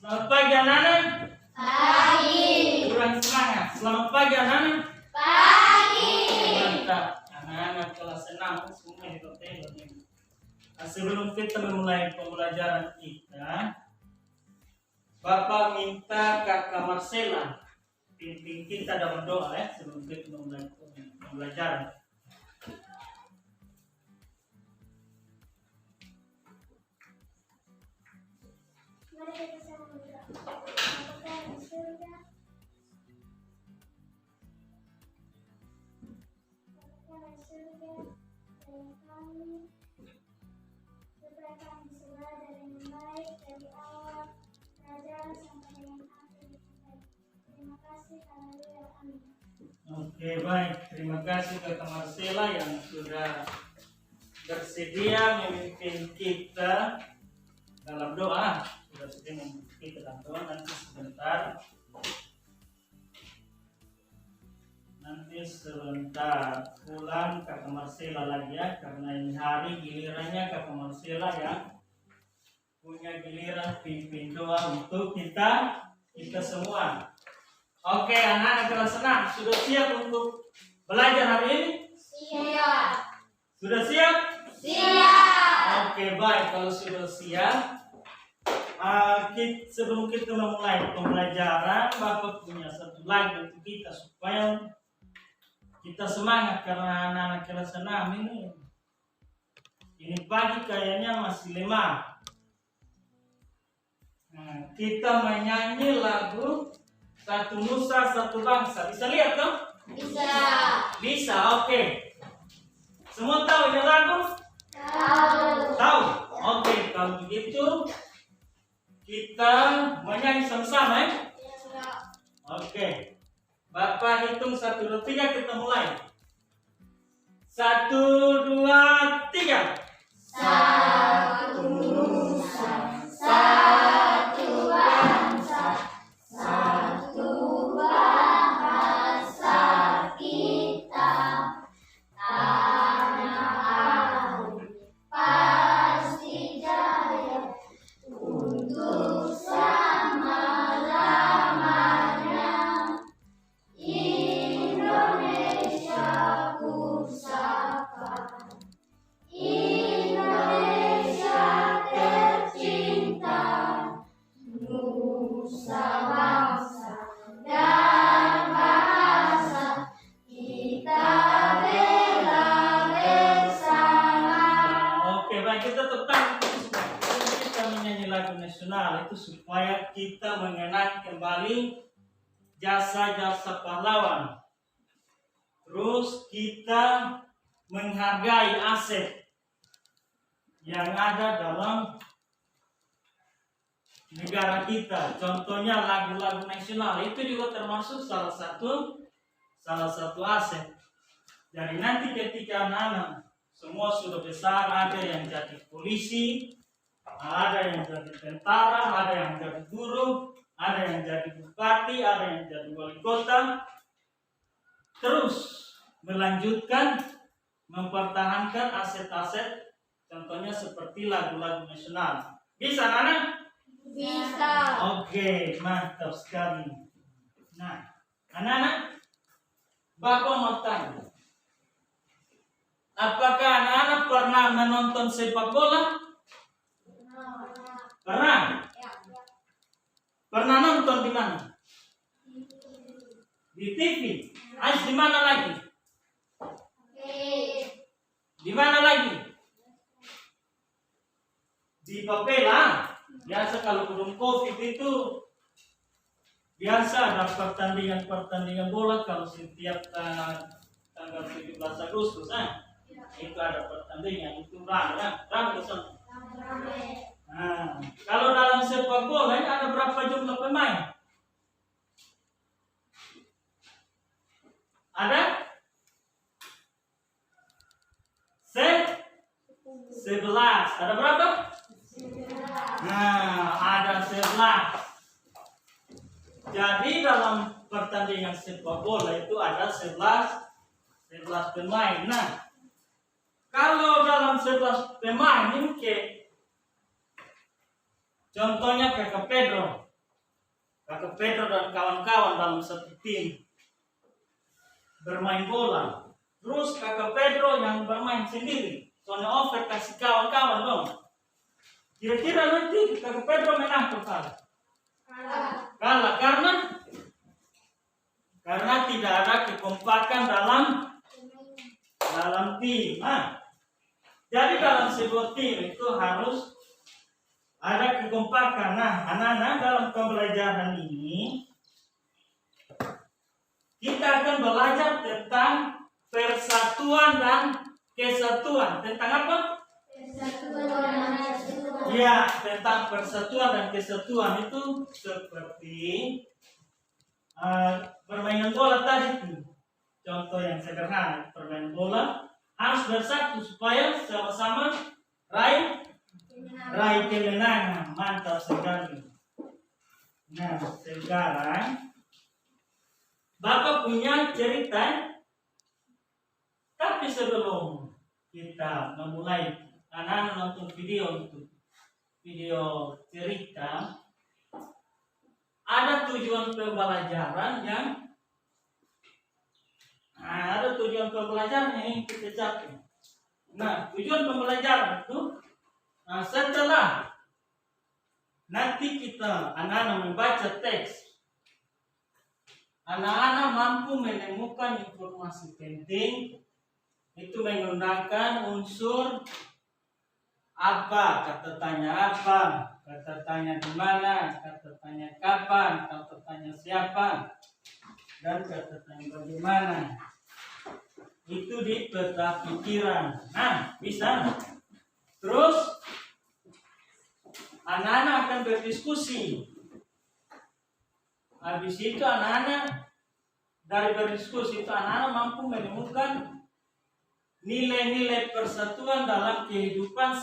Selamat pagi anak-anak. Pagi. Kurang semangat. Selamat pagi anak-anak. Pagi. Mantap. Anak-anak kelas 6 semua di hotel ini. Sebelum kita memulai pembelajaran kita, Bapak minta Kakak Marcella pimpin kita dalam doa ya sebelum kita memulai pembelajaran. Mari kita sama berdoa. Bapa di surga, Bapa di surga, tolong kami supaya kami bisa belajar dengan baik dari awal belajar sampai dengan akhir sampai. Terima kasih, haleluya, amin. Oke, baik. Terima kasih Kakak Marcella yang sudah bersedia memimpin kita dalam doa. Sudah sedia memimpin kita dalam doa. Nanti sebentar pulang Kakak Marcella lagi ya, karena ini hari gilirannya Kakak Marcella ya, punya giliran pimpin doa untuk kita semua. Oke, anak-anak kelas 6 sudah siap untuk belajar hari ini? Siap. Sudah siap? Siap. Oke, baik. Kalau sudah siap, sebelum kita memulai pembelajaran, Bapak punya satu lagu untuk kita supaya kita semangat, karena anak-anak kelas 6 ini pagi kayaknya masih lemah. Kita menyanyi lagu Satu Nusa Satu Bangsa. Bisa lihat dong? Bisa. Bisa, oke. Semua tahu ini lagu? Tahu. Tahu? Oke, kalau begitu kita menyanyi sama-sama ya? Oke. Bapak hitung 1, 2, 3, kita mulai. 1, 2, 3. Satu nusa, satu bangsa, satu bahasa kita, tanah air pasti jaya untuk selama-lamanya. Indonesia ku sapa, Indonesia tercinta, nusa bangsa dan bahasa kita bela bersama. Oke, baik, kita tetap kita menyanyi lagu nasional itu supaya kita mengenang kembali jasa-jasa pahlawan. Terus kita menghargai aset yang ada dalam negara kita. Contohnya lagu-lagu nasional itu juga termasuk salah satu aset. Jadi nanti ketika anak-anak semua sudah besar, ada yang jadi polisi, ada yang jadi tentara, ada yang jadi guru, ada yang jadi bupati, ada yang jadi wali kota, terus melanjutkan mempertahankan aset-aset, contohnya seperti lagu-lagu nasional. Bisa, anak? Bisa. Oke, mantap sekali. Nah, anak-anak, Bapak mau tanya, apakah anak-anak pernah menonton sepak bola? Pernah? Pernah nonton di mana? Di TV. Ais di mana lagi? Di mana lagi? Di papela. Biasa kalau belum COVID itu biasa ada pertandingan bola kalau setiap tanggal 17 Agustus itu ada pertandingan, itu ramai sana. Nah, kalau dalam sepak bola ini ada berapa jumlah pemain? Ada? 11. Ada berapa? Nah, ada 11. Jadi dalam pertandingan sepak bola itu ada 11 pemain. Nah, kalau dalam 11 pemain ini Contohnya Kakak Pedro. Kakak Pedro dan kawan-kawan dalam satu tim bermain bola. Terus kakak Pedro yang bermain sendiri. Soalnya over kasih kawan-kawan dong. Kira-kira nanti kakak Pedro menang atau kalah? Kalah karena tidak ada kekompakan dalam tim. Jadi dalam sebuah tim itu harus ada kekompakan. Nah, anak-anak dalam pembelajaran ini kita akan belajar tentang persatuan dan kesatuan. Tentang apa? Persatuan dan kesatuan. Ya, tentang persatuan dan kesatuan itu seperti permainan bola tadi tuh. Contoh yang sederhana, permainan bola harus bersatu supaya sama-sama raih kemenangan. Mantap sekali. Nah, sekarang Bapak punya cerita, tapi sebelum kita memulai anak-anak nonton video cerita, ada tujuan pembelajaran yang ingin kita capai. Nah, tujuan pembelajaran itu setelah nanti kita anak-anak membaca teks, anak-anak mampu menemukan informasi penting itu menggunakan unsur apa, kata tanya apa, kata tanya di mana, kata tanya kapan, kata tanya siapa, dan kata tanya bagaimana. Itu di peta pikiran. Nah, bisa. Terus anak-anak akan berdiskusi. Habis itu anak-anak dari berdiskusi itu anak-anak mampu menemukan nilai-nilai persatuan dalam kehidupan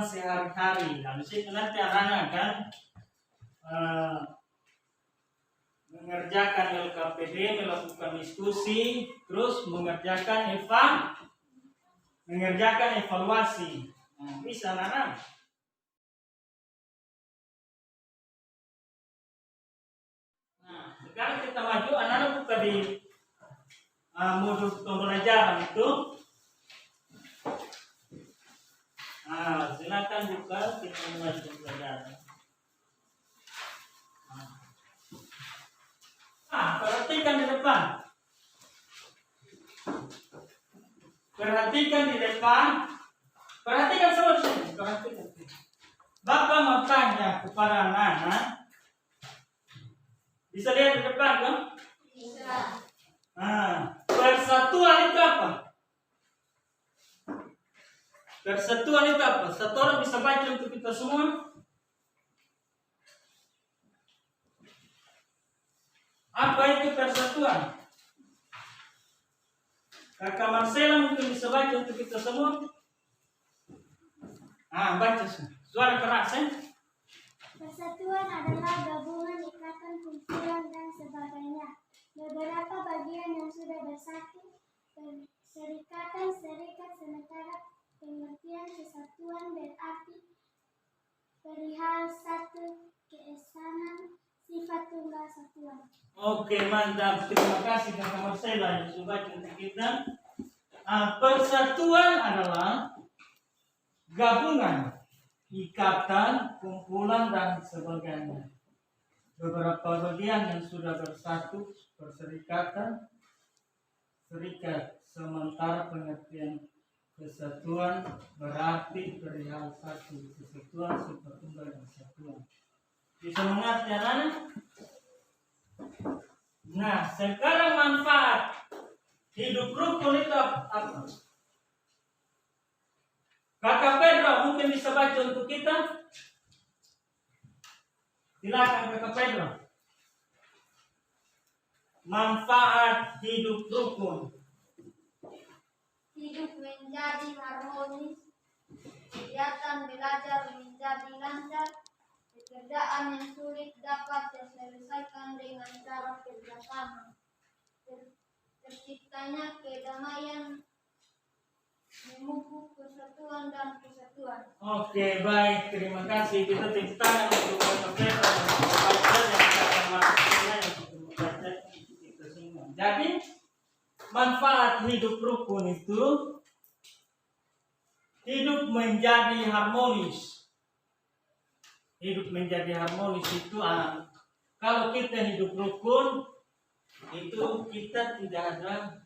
sehari-hari. Habis itu nanti anak-anak akan mengerjakan LKPD, melakukan diskusi, terus mengerjakan evaluasi. Nah, bisa anak-anak. Nah, sekarang kita maju, anak-anak buka di modul pembelajaran itu. Nah, silakan buka, kita mulai pembelajaran. Perhatikan di depan. Perhatikan semua sini. Perhatikan. Bapak mau tanya kepada anak-anak. Bisa lihat di depan kan? Bisa. Persatuan itu apa? Persatuan itu apa? Satu orang bisa baca untuk kita semua. Apa itu persatuan? Kakak Marcela mungkin bisa baca untuk kita semua. Baca suara keras ya. Persatuan adalah gabungan, ikatan, kumpulan, dan sebagainya. Beberapa bagian yang sudah bersatu, serikatan, serikat, sementara pengertian kesatuan berarti perihal satu keesanan sifat tunggal satuan. Oke, mantap. Terima kasih Kakak Marcela yang sudah baca untuk kita. Persatuan adalah gabungan, ikatan, kumpulan, dan sebagainya. Beberapa bagian yang sudah bersatu, perserikatan, serikat, sementara pengertian kesatuan berarti perihal satu kesatuan, sifat tunggal dan satuan. Bisa mengerti anak-anak? Nah, sekarang manfaat hidup rukun itu apa? Kakak Pedro mungkin bisa baca untuk kita. Silakan Kakak Pedro. Manfaat hidup rukun. Hidup menjadi harmonis, kegiatan belajar menjadi lancar, pekerjaan yang sulit dapat diselesaikan dengan cara kerjasama. Terciptanya kedamaian memupuk persatuan dan kesatuan. Oke, baik. Terima kasih. Kita tepuk tangan untuk Profesor dan Bapak yang akan melakukannya yang kita membaca kita semua. Jadi, manfaat hidup rukun itu hidup menjadi harmonis. Hidup menjadi harmonis itu kalau kita hidup rukun itu kita tidak ada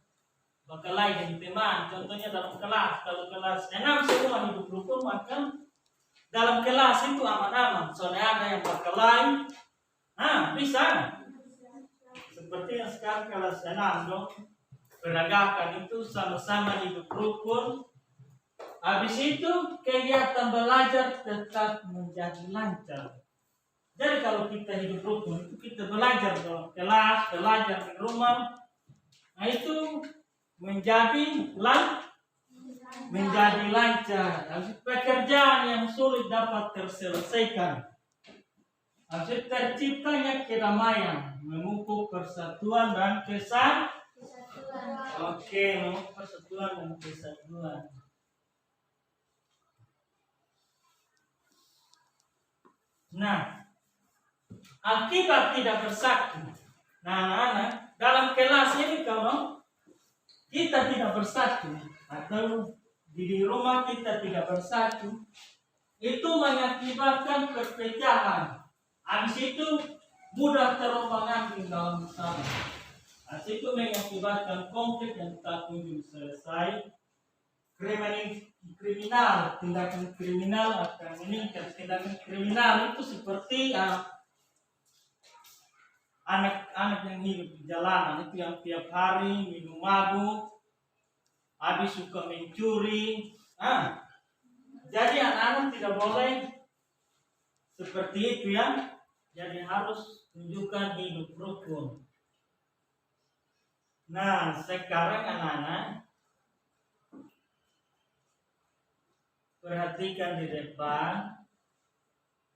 berkelahi dengan teman. Contohnya dalam kelas, kalau kelas 6 semua hidup rukun, maka dalam kelas itu aman-aman. Soalnya ada yang berkelahi, bisa. Seperti yang sekarang kelas 6 dong, peragakan itu sama-sama hidup rukun. Habis itu kegiatan belajar tetap menjadi lancar. Jadi kalau kita hidup rukun itu kita belajar dalam kelas, belajar di rumah, nah itu menjadi lancar. Habis pekerjaan yang sulit dapat terselesaikan. Habis terciptanya kedamaian, memupuk persatuan dan kesatuan. Oke, memupuk persatuan dan kesatuan. Nah, akibat tidak bersatu. Nah, anak-anak, dalam kelas ini kalau kita tidak bersatu atau di rumah kita tidak bersatu, itu mengakibatkan perpecahan. Habis itu mudah terombang-ambing dalam bersama. Habis itu mengakibatkan konflik yang tak kunjung selesai. Kriminal, tindakan kriminal akan meningkat. Tindakan kriminal itu seperti anak-anak yang hidup di jalanan itu yang tiap hari minum mabuk, habis suka mencuri. Jadi anak-anak tidak boleh seperti itu ya. Jadi harus tunjukkan hidup rukun. Nah, sekarang anak-anak perhatikan di depan.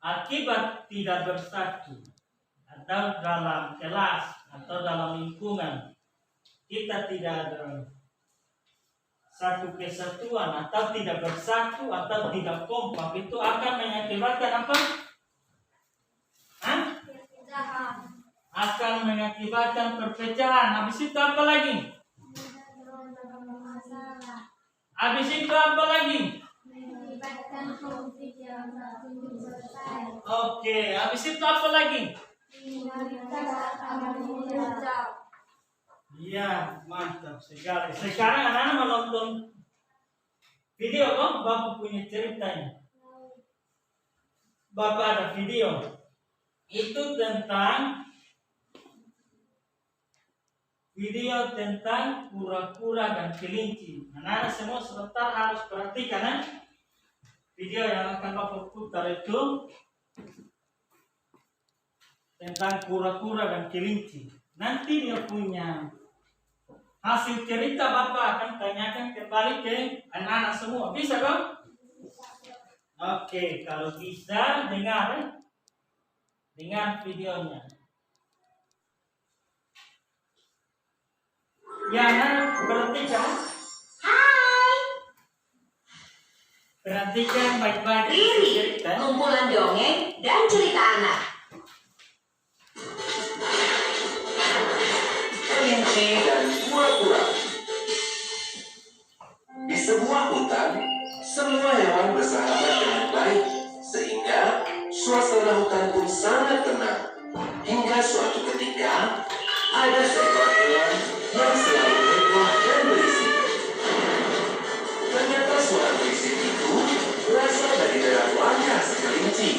Akibat tidak bersatu atau dalam kelas atau dalam lingkungan kita tidak ada satu kesatuan atau tidak bersatu atau tidak kompak, itu akan mengakibatkan apa? Akan mengakibatkan perpecahan. Habis itu apa lagi? Habis itu apa lagi? Oke, habis itu apa lagi? Iya, mantap sekali. Sekarang anak-anak menonton video kok, Bapak punya ceritanya. Bapak ada video. Itu tentang kura-kura dan kelinci. Anak-anak semua sebentar harus perhatikan video yang akan Bapak putar itu tentang kura-kura dan kelinci. Nanti dia punya hasil cerita Bapak akan tanyakan kembali ke anak-anak semua. Bisa kan? Oke, kalau bisa dengar videonya. Ya, anak perhatikan. Perhatikan baik-baik. Ini kumpulan dongeng dan cerita anak. Kelinci dan kura-kura. Di sebuah hutan, semua hewan bersahabat dengan baik, sehingga suasana hutan pun sangat tenang. Hingga suatu ketika, ada seekor hewan yang selalu heboh dan berisik. Ternyata suara berisik itu berasal dari dalam langkah si kelinci.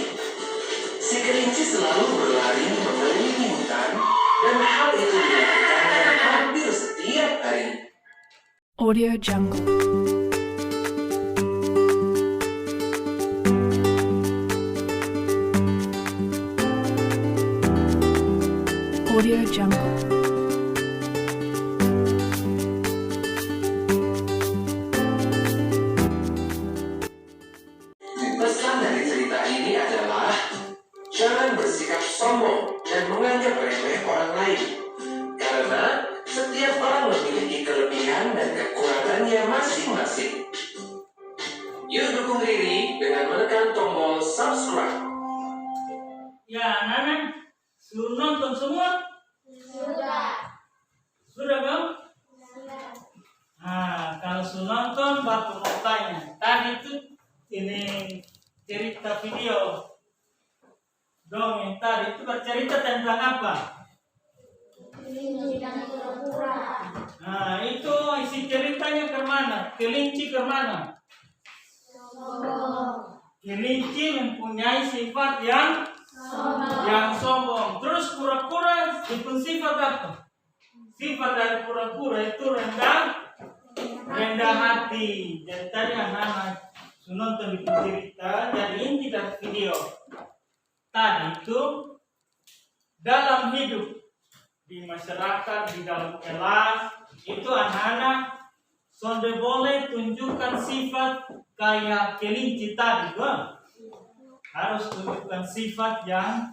Si kelinci selalu berlari mengelilingi hutan, dan hal itu dilakukan hampir setiap hari. Audio Jungle. Audio Jungle. Pesan dari cerita ini adalah jangan bersikap sombong dan menganggap remeh orang lain, karena setiap orang memiliki kelebihan dan kekurangannya masing-masing. Yuk dukung Riri dengan menekan tombol subscribe. Ya, anak-anak, suruh nonton semua? Sudah. Sudah, Bang? Sudah. Nah, kalau suruh nonton, baru mau tanya. Tadi itu ini cerita video dongeng tadi itu bercerita tentang apa? Kelinci dan kura-kura. Nah, itu isi ceritanya ke mana? Kelinci ke mana? Sombong. Kelinci mempunyai sifat yang Sombong. sombong. Terus kura-kura itu sifat apa? Sifat dari kura-kura itu rendah hati. Jadi tadi anak-anak nonton itu cerita. Jadi inti dari video tadi itu dalam hidup di masyarakat, di dalam kelas itu anak-anak sonde boleh tunjukkan sifat kayak kelinci tadi, Bang. Harus tunjukkan sifat yang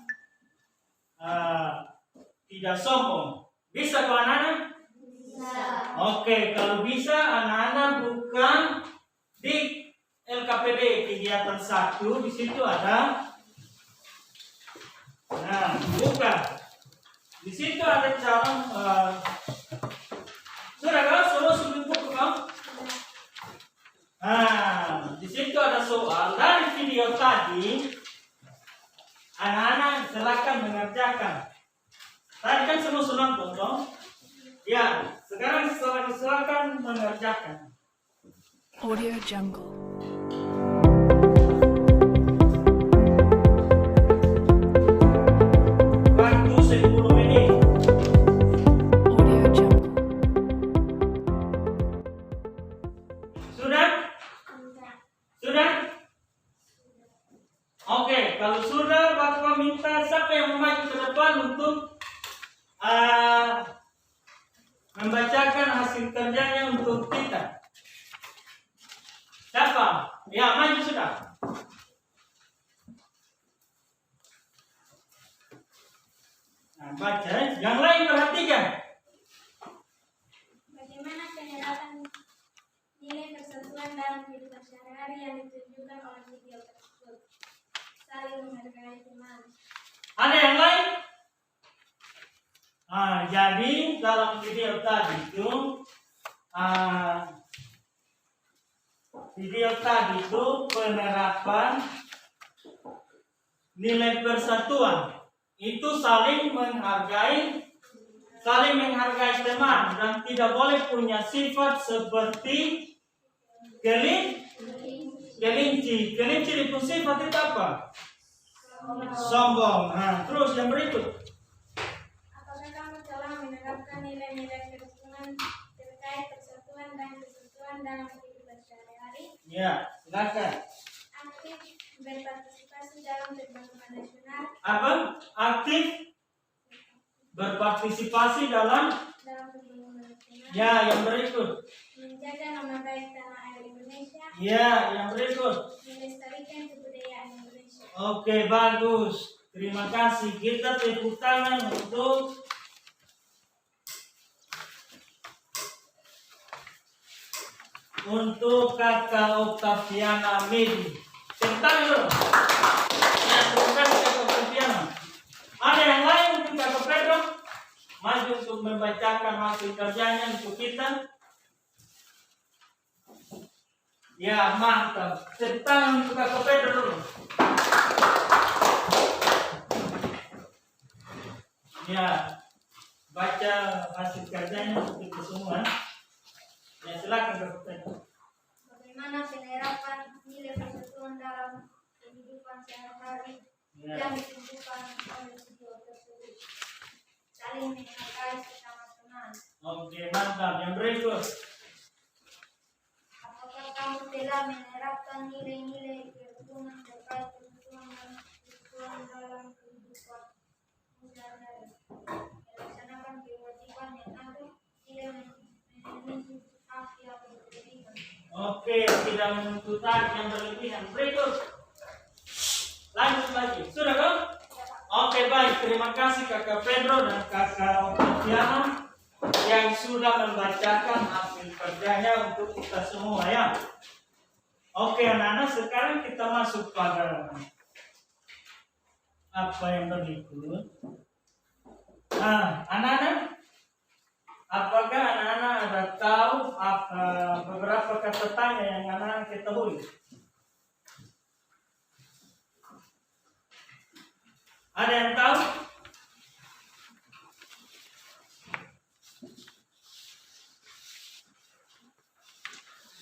tidak sombong. Bisa kok anak-anak? Bisa. Oke, kalau bisa anak-anak bukan di LKPD kegiatan 1 di situ ada. Nah, buka. Di situ ada cara. Sudah kan? Semua sudah buku kan? Nah, di situ ada soal dari video tadi. Anak-anak silakan mengerjakan. Tadi kan semua sudah nonton. Ya, sekarang silakan mengerjakan. Audio Jungle. Waktu 10 menit. Audio Jungle. Sudah? Sudah. Sudah? Oke, kalau sudah, Bapak minta siapa yang maju ke depan untuk membacakan hasil kerjanya untuk kita. Siapa? Ya, maju sudah. Nah, baca. Yang lain perhatikan. Bagaimana penerapan nilai persatuan dalam kehidupan sehari-hari yang ditunjukkan oleh video tersebut? Saling menghargai teman. Ada yang lain? Jadi dalam video tadi itu penerapan nilai persatuan itu saling menghargai teman dan tidak boleh punya sifat seperti kelinci. Kelinci itu sifat itu apa? Sombong. Nah, terus yang berikut. Apakah kamu telah menerapkan nilai-nilai kerukunan terkait persatuan dan kesatuan dalam kehidupan sehari-hari? Ya, silakan. Aktif berpartisipasi dalam pembangunan nasional Apa? Aktif berpartisipasi dalam. pembangunan nasional. Ya, yang berikut. Menjaga nama baik tanah air Indonesia. Ya, yang berikut. Melestarikan kebudayaan Indonesia. Oke, bagus. Terima kasih. Kita tepuk tangan untuk Kakak Oktaviana Medi. Tepuk tangan dulu. Ya, terima kasih Kakak Oktaviana. Ada yang lain untuk Kakak Pedro? Maju untuk membacakan hasil kerjanya untuk kita. Ya, mantap. Tepuk tangan untuk Kakak Pedro dulu. Ya, baca hasil kerjanya untuk kita semua. Ya, silakan Kakak Pedro. Bagaimana penerapan nilai persatuan dalam kehidupan sehari-hari Ya. yang ditunjukkan oleh video tersebut? Saling menghargai sesama teman. Oke, mantap. Yang berikut. Apakah kamu telah menerapkan nilai-nilai kerukunan terkait persatuan dan kesatuan dalam kehidupan sehari-hari? Melaksanakan kewajiban yang ada, tidak menuntut hak yang berlebihan. Oke, tidak menuntut hak yang berlebihan. Berikut. Lanjut lagi. Sudah kan? Oke, baik. Terima kasih Kakak Pedro dan Kakak Oktaviana yang sudah membacakan hasil kerjanya untuk kita semua ya. Oke, anak-anak, sekarang kita masuk pada apa yang berikut. Nah, anak-anak, apakah anak-anak ada tahu apa beberapa kata tanya yang anak-anak ketahui? Ada yang tahu?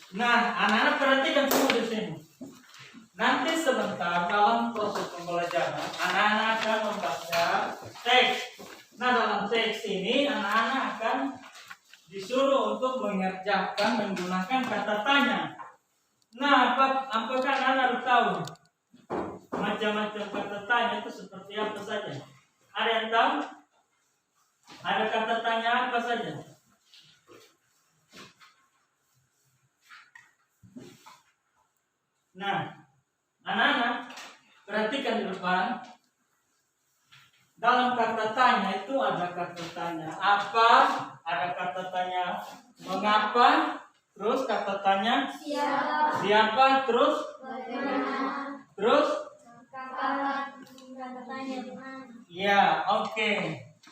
Nah, anak-anak perhatikan semua di sini. Nanti sebentar dalam proses pembelajaran, anak-anak akan membaca teks. Nah, dalam teks ini anak-anak akan disuruh untuk mengerjakan menggunakan kata tanya. Nah, apakah anak-anak tahu macam-macam kata tanya itu seperti apa saja? Ada yang tahu? Ada kata tanya apa saja? Nah, anak-anak perhatikan di depan. Dalam kata tanya itu ada kata tanya apa, ada kata tanya mengapa, terus kata tanya siapa, terus terus Kata tanya di mana? ya, oke.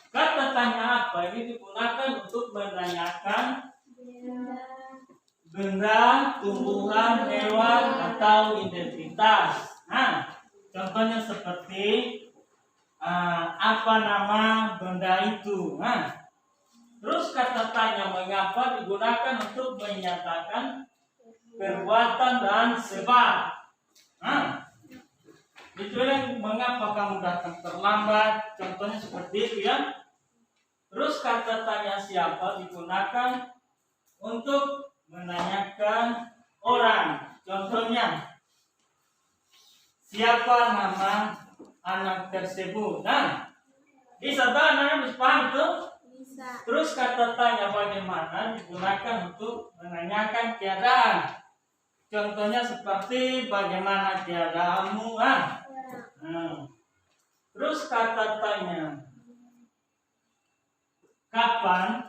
Kata tanya apa ini digunakan untuk menanyakan benda, tumbuhan, hewan, atau identitas. Nah, contohnya seperti apa nama benda itu. Nah, terus kata tanya mengapa digunakan untuk menyatakan perbuatan dan sebab. Nah, itu yang mengapa kamu datang terlambat. Contohnya seperti itu ya. Terus kata tanya siapa digunakan untuk menanyakan orang. Contohnya, siapa nama anak tersebut? Nah, bisa anak paham tuh? Bisa. Terus kata tanya bagaimana digunakan untuk menanyakan keadaan. Contohnya seperti bagaimana keadaanmu? Terus kata tanya kapan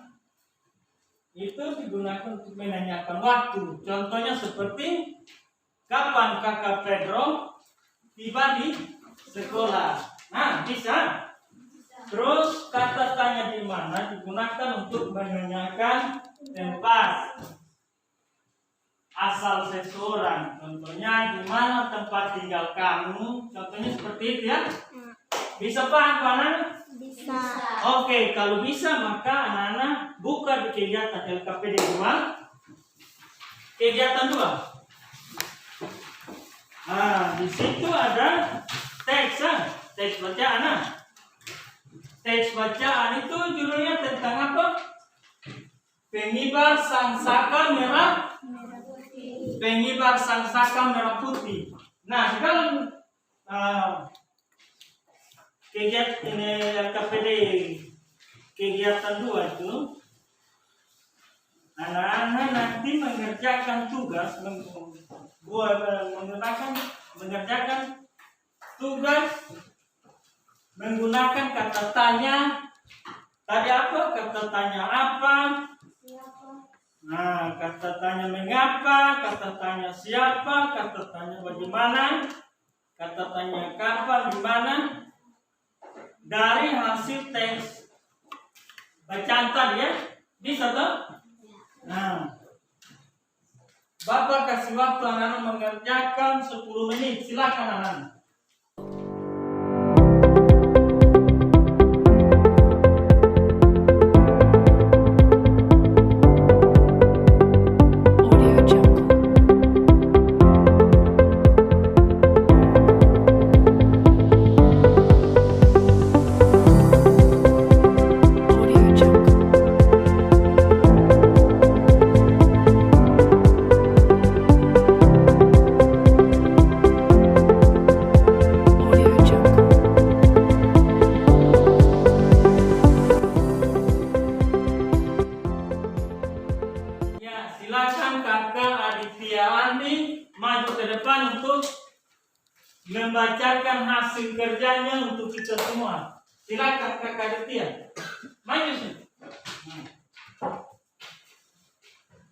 itu digunakan untuk menanyakan waktu. Contohnya seperti kapan kakak Pedro tiba di sekolah. Nah, bisa. Terus kata tanya di mana digunakan untuk menanyakan tempat asal seseorang. Contohnya di mana tempat tinggal kamu. Contohnya seperti itu ya. Bisa paham anak-anak? Bisa. Oke, kalau bisa maka anak-anak buka di kegiatan LKPD 2. Kegiatan 2. Nah, di situ ada teks, teks bacaan. Teks bacaan itu judulnya tentang apa? Pengibar sangsaka merah. Pengibar sangsaka merah putih. Nah, di dalam kegiatan LKPD kegiatan 2 itu anak-anak nanti mengerjakan tugas mengerjakan tugas menggunakan kata tanya. Tadi apa? Kata tanya apa? Nah, kata tanya mengapa, kata tanya siapa, kata tanya bagaimana, kata tanya kapan, di mana. Dari hasil tes bacaan tadi ya, bisa toh? Nah, Bapak kasih waktu anak-anak mengerjakan 10 menit. Silakan anak-anak. Audio Jungle. Audio Jungle. Audio Jungle. Ya, silakan kakak Aditya Andi maju ke depan untuk membacakan hasil kerjanya untuk kita semua. Silakan kakak Aditya. Maju sini.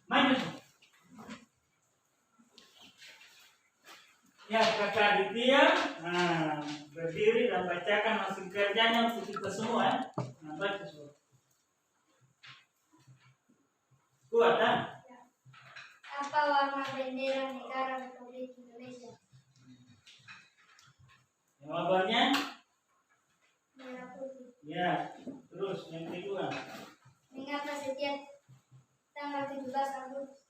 Maju sini. Ya, Kakak Aditya, nah, berdiri dan bacakan hasil kerjanya untuk kita semua. Nah, baca semua. Kuat, kan? Apa warna bendera negara Republik Indonesia? Jawabannya? Merah putih. Ya, terus yang kedua. Mengapa setiap tanggal 17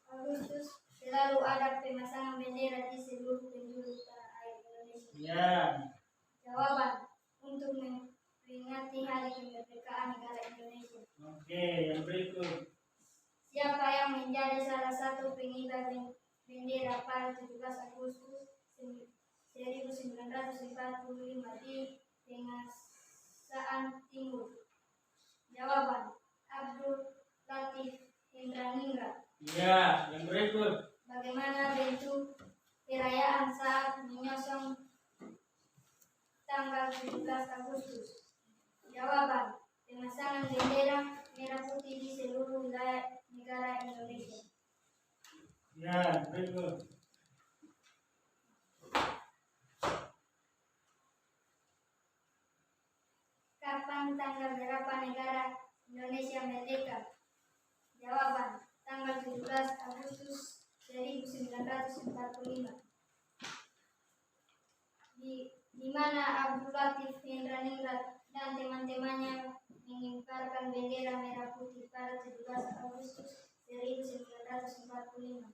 Agustus selalu ada pemasangan bendera di seluruh penjuru tanah air Indonesia? Ya, Jawaban, untuk memperingati Hari Kemerdekaan Negara Indonesia. oke, yang berikut. Siapa yang menjadi salah satu pengibar bendera pada 17 Agustus 1945 di Pengasaan Timur? Jawaban, Abdul Latif Indraningrat. Ya, yang berikut. Bagaimana bentuk perayaan saat menyosong tanggal 17 Agustus? Jawaban, pemasangan bendera merah putih di seluruh wilayah negara Indonesia. Ya, berikut. Kapan tanggal berapa negara Indonesia merdeka? Jawaban, tanggal 17 Agustus 1945. Di mana Abdul Latif Indraningrat dan teman-temannya mengibarkan bendera merah putih pada 17 Agustus 1945.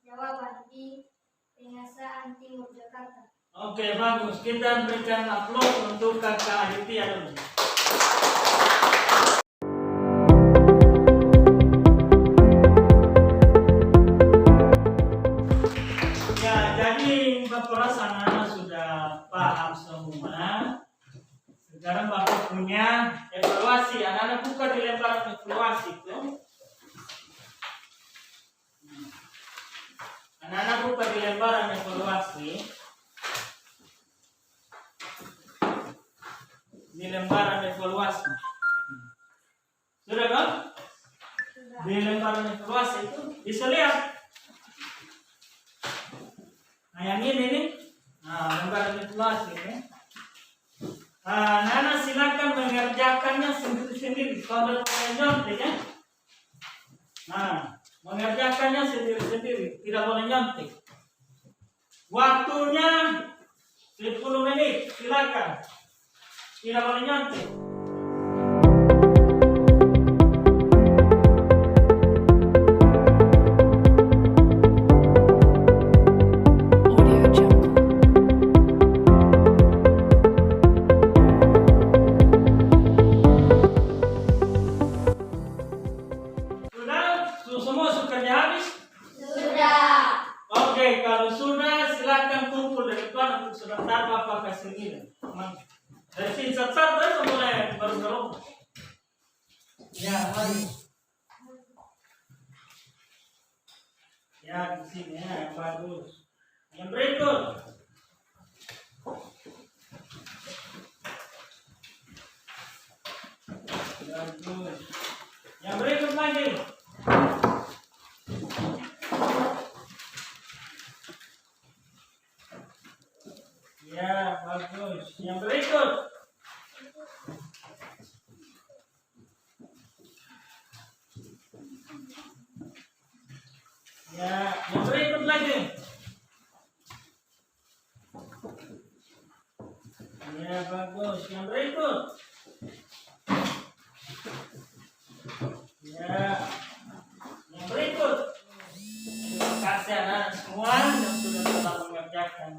Jawaban, di Pengasaan Timur, Jakarta. Oke, bagus. Kita berikan aplaus untuk Kakak Aditya dulu. Ya, jadi Bapak rasa anak-anak sudah paham semua. Sekarang Bapak punya evaluasi. Anak-anak buka di lembaran evaluasi itu. Anak-anak buka di lembaran evaluasi. Di lembaran evaluasi. Sudah kan? Di lembaran evaluasi itu bisa lihat. Nah yang ini nih, nah lembaran evaluasi ini. Nana silakan mengerjakannya sendiri-sendiri. Kalau boleh nyontek ya. Nah, mengerjakannya sendiri-sendiri, tidak boleh nyontek. Waktunya 10 menit, silakan. Tidak boleh nyontek. Audio Jungle. Semua sukarnya habis? Sudah. Oke, kalau sudah silakan kumpul di depan untuk sebentar Bapak kasih ini. Dari sini satu-satu aja mulai baru. Ya, mari. Ya, di sini ya, bagus. Yang berikut. Bagus. Yang berikut lagi. Ya, bagus. Yang berikut. Ya, yang berikut lagi. Ya, bagus. Yang berikut. Ya, yang berikut. Terima kasih anak-anak semua yang sudah telah mengerjakan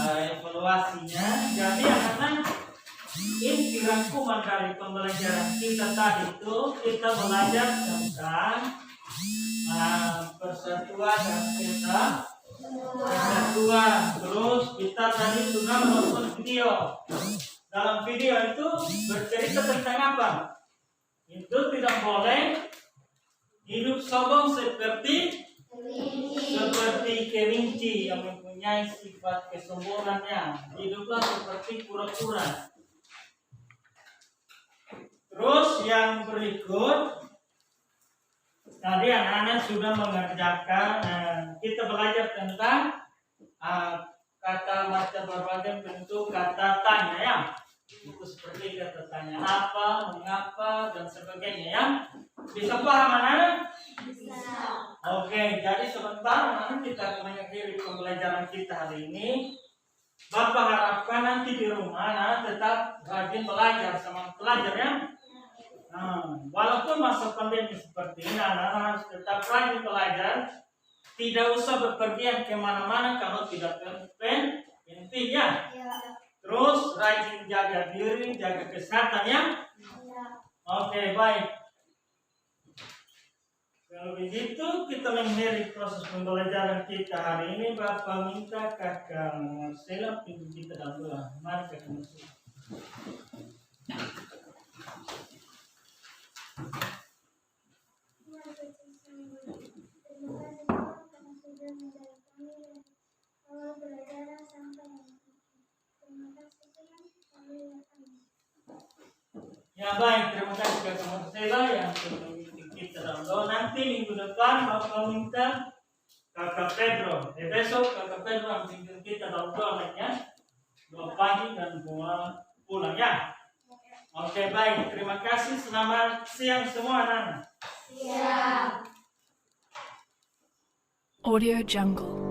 evaluasinya. Jadi anak-anak, inti rangkuman dari pembelajaran kita tadi itu kita belajar tentang persatuan dan kesatuan. Terus kita tadi sudah menonton video. Dalam video itu bercerita tentang apa? Itu tidak boleh hidup sombong seperti kelinci yang mempunyai sifat kesombongannya. Hiduplah seperti kura-kura. Terus yang berikut, tadi anak-anak sudah mengerjakan, kita belajar tentang kata baca berbagai bentuk kata tanya ya. Itu seperti kata tanya apa, mengapa, dan sebagainya ya. Bisa paham anak? Bisa. Oke, jadi sebentar nanti kita mengakhiri pembelajaran kita hari ini. Bapak harapkan nanti di rumah anak tetap rajin belajar sama pelajar ya. Walaupun masa pandemi seperti ini, anak harus tetap rajin belajar. Tidak usah bepergian kemana-mana kalau tidak penting ya. Ya. Terus rajin jaga diri, jaga kesehatan ya. Ya. Oke, baik. Kalau begitu kita mengakhiri proses pembelajaran kita hari ini. Bapak minta kakak Marcela pimpin kita dalam doa. Mari kakak Marcela. Terima kasih Tuhan karena sudah menjaga kami dan awal belajar sampai hari ini. Terima kasih Tuhan. Amin. Ya baik, terima kasih kakak Marcela yang sudah memimpin kita dalam doa. Nanti minggu depan Bapak minta kakak Pedro. Besok kakak Pedro yang memimpin kita dalam doa ya. Doa pagi dan doa pulang ya. Oke baik, terima kasih. Selamat siang semua anak. Siap. Audio Jungle.